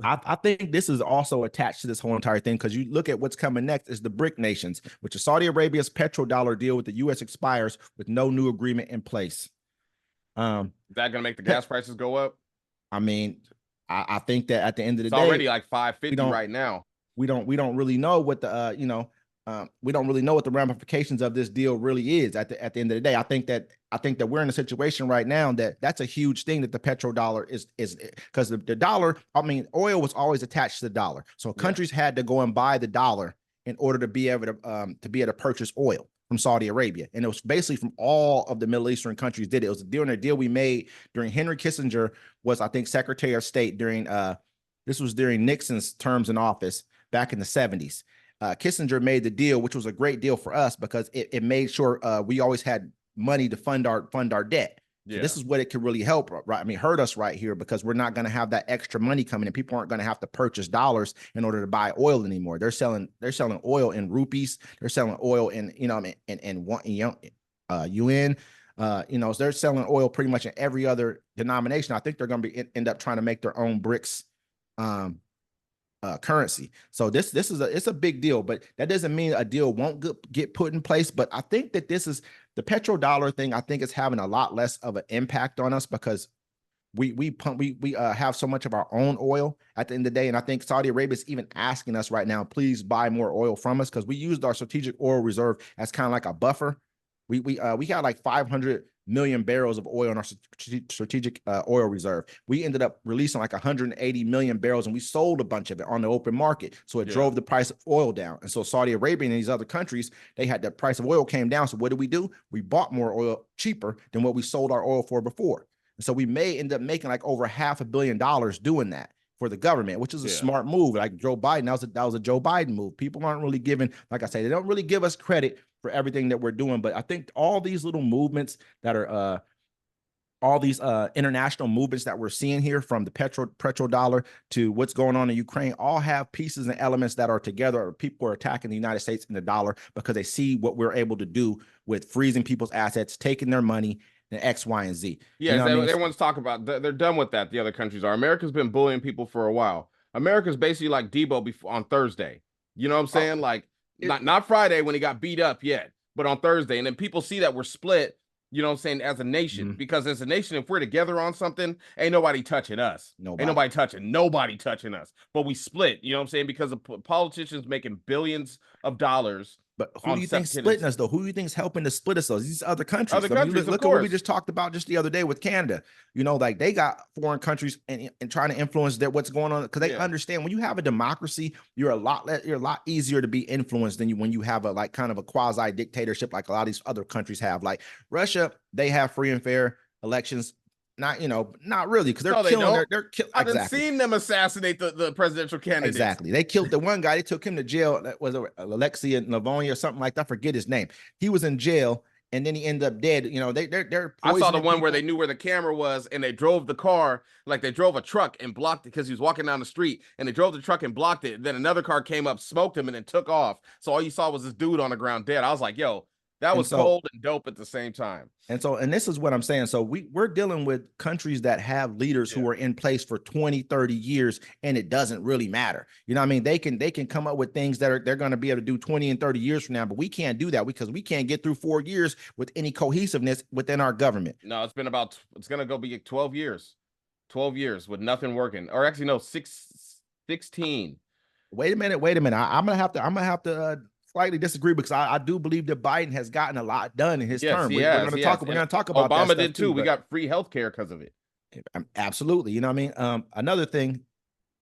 I think this is also attached to this whole entire thing because you look at what's coming next is the BRIC nations, which is Saudi Arabia's petrodollar deal with the U.S. expires with no new agreement in place. Is that gonna make the gas prices go up? I mean, I think that at the end of the It's day, already like 550 right now. We don't really know what the we don't really know what the ramifications of this deal really is at the end of the day. I think that we're in a situation right now that's a huge thing that the petrodollar is because the dollar, I mean, oil was always attached to the dollar. So countries had to go and buy the dollar in order to be able to purchase oil from Saudi Arabia. And it was basically from all of the Middle Eastern countries did it. It was during a deal we made during Henry Kissinger was, I think, Secretary of State during this was during Nixon's terms in office back in the 70s. Kissinger made the deal, which was a great deal for us because it made sure we always had money to fund our debt. So this is what it could really help, right? I mean, hurt us right here because we're not going to have that extra money coming in. People aren't going to have to purchase dollars in order to buy oil anymore. They're selling oil in rupees. They're selling oil in UN. So they're selling oil pretty much in every other denomination. I think they're going to end up trying to make their own BRICS currency. So this is it's a big deal, but that doesn't mean a deal won't get put in place. But I think that this is the petrodollar thing. I think it's having a lot less of an impact on us because we have so much of our own oil at the end of the day. And I think Saudi Arabia is even asking us right now, please buy more oil from us because we used our strategic oil reserve as kind of like a buffer. We got like 500 million barrels of oil in our strategic oil reserve. We ended up releasing like 180 million barrels and we sold a bunch of it on the open market. So it drove the price of oil down. And so Saudi Arabia and these other countries, they had the price of oil came down. So what did? We bought more oil cheaper than what we sold our oil for before. And so we may end up making like over $500 million doing that for the government, which is a smart move. Like Joe Biden, that was a Joe Biden move. People aren't really giving, like I say, they don't really give us credit for everything that we're doing. But I think all these little movements that are all these international movements that we're seeing here, from the petrodollar to what's going on in Ukraine, all have pieces and elements that are together. Or people are attacking the United States and the dollar because they see what we're able to do with freezing people's assets, taking their money, and X, Y, and Z. Yeah, everyone's talking about. They're done with that. The other countries are. America's been bullying people for a while. America's basically like Debo on Thursday. You know what I'm saying? Like not Friday when he got beat up yet, but on Thursday. And then people see that we're split. You know what I'm saying? As a nation, because as a nation, if we're together on something, ain't nobody touching us. Ain't nobody touching us. But we split. You know what I'm saying? Because of politicians making billions of dollars. But who do you think splitting us, though? Who do you think is helping to split us, though? These other countries. Look at what we just talked about just the other day with Canada. You know, like they got foreign countries and trying to influence what's going on because they understand when you have a democracy, you're a lot easier to be influenced than when you have a like kind of a quasi dictatorship like a lot of these other countries have. Like Russia, they have free and fair elections. Not really, because they're killing. They're killing. I've seen them assassinate the presidential candidates. Exactly, they killed the one guy. They took him to jail. That was Alexei Navalny or something like that. I forget his name. He was in jail, and then he ended up dead. You know, they're. I saw the one where they knew where the camera was, and they drove the car, like they drove a truck and blocked it because he was walking down the street, and they drove the truck and blocked it. Then another car came up, smoked him, and then took off. So all you saw was this dude on the ground dead. I was like, yo. That was cold and dope at the same time. And this is what I'm saying. So we're dealing with countries that have leaders who are in place for 20, 30 years, and it doesn't really matter. You know what I mean? They can come up with things that they're going to be able to do 20 and 30 years from now, but we can't do that because we can't get through 4 years with any cohesiveness within our government. No, it's going to go be 12 years. 12 years with nothing working. Or actually, no, 16. Wait a minute. I'm going to have to slightly disagree because I do believe that Biden has gotten a lot done in his term. We're going to talk about Obama did too. We got free health care because of it. Absolutely. You know what I mean? Another thing